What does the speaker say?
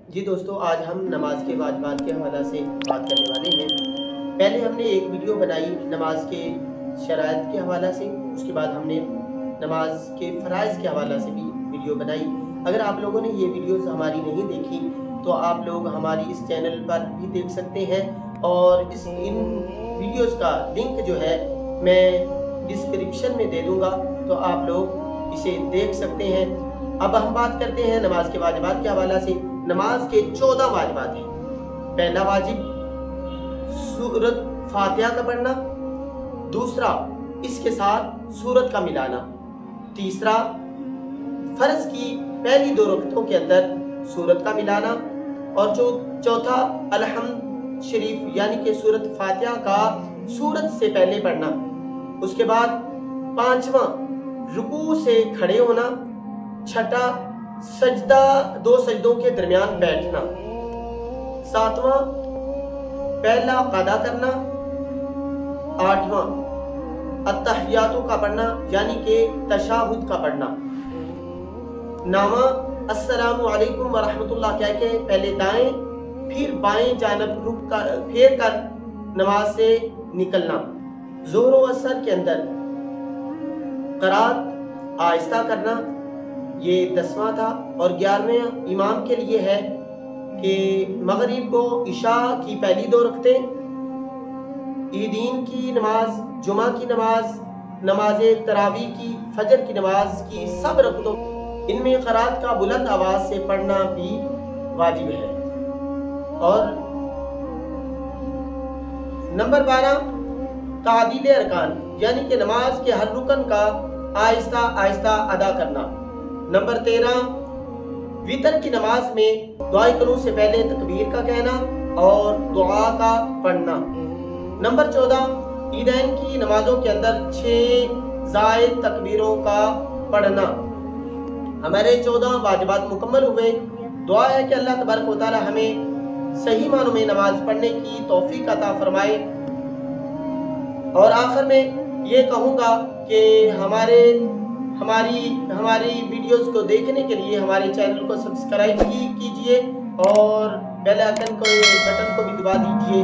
جی دوستو، آج ہم نماز کے واجبات کے حوالہ سے بات کرنے والے ہیں۔ پہلے ہم نے ایک ویڈیو بنائی نماز کے شرائط کے حوالہ سے، اس کے بعد ہم نے نماز کے فرائض کے حوالہ سے بھی ویڈیو بنائی۔ اگر آپ لوگوں نے یہ ویڈیوز ہماری نہیں دیکھی تو آپ لوگ ہماری اس چینل پر بھی دیکھ سکتے ہیں، اور ان ویڈیوز کا لنک جو ہے میں ڈسکرپشن میں دے دوں گا، تو آپ لوگ اسے دیکھ سکتے ہیں۔ اب ہم بات کرتے ہیں نماز کے واجبات کے حوالہ سے۔ نماز کے 14 واجبات ہیں۔ پہلا واجب سورت فاتحہ کا پڑھنا، دوسرا اس کے ساتھ سورت کا ملانا، تیسرا فرض کی پہلی 2 رکعتوں کے اندر سورت کا ملانا، اور چوتھا الحمد شریف یعنی کہ سورت فاتحہ کا سورت سے پہلے پڑھنا۔ اس کے بعد 5واں رکوع سے کھڑے ہونا، چھٹا سجدہ 2 سجدوں کے درمیان بیٹھنا، 7واں پہلا قضا کرنا، 8واں التحیاتوں کا پڑھنا یعنی کہ تشہد کا پڑھنا، 9واں السلام علیکم ورحمۃ اللہ کہہ کے پہلے دائیں پھر بائیں جانب پھیر کر نماز سے نکلنا۔ ظہر و عصر کے اندر قرات آہستہ کرنا، یہ 10واں تھا، اور 11واں امام کے لیے ہے کہ مغرب کو عشاء کی پہلی 2 رکعتیں، عیدین کی نماز، جمعہ کی نماز، نماز تراویح کی، فجر کی نماز کی سب رکعتوں ان میں قرات کا بلند آواز سے پڑھنا بھی واجب ہے۔ اور نمبر 12 تعدیل ارکان یعنی کہ نماز کے ہر رکن کا آہستہ آہستہ ادا کرنا۔ نمبر 13 وتر کی نماز میں دعائے قنوت سے پہلے تکبیر کا کہنا اور دعا کا پڑھنا۔ نمبر 14 عیدین کی نمازوں کے اندر 6 زائد تکبیروں کا پڑھنا۔ ہمارے 14 واجبات مکمل ہوئے۔ دعا ہے کہ اللہ تبارک و تعالی ہمیں صحیح معنوں میں نماز پڑھنے کی توفیق عطا فرمائے۔ اور آخر میں یہ کہوں گا کہ ہماری ویڈیوز کو دیکھنے کے لیے ہمارے چینل کو سبسکرائب بھی کیجئے اور بیل آئیکن بٹن کو بھی دبا دیجئے۔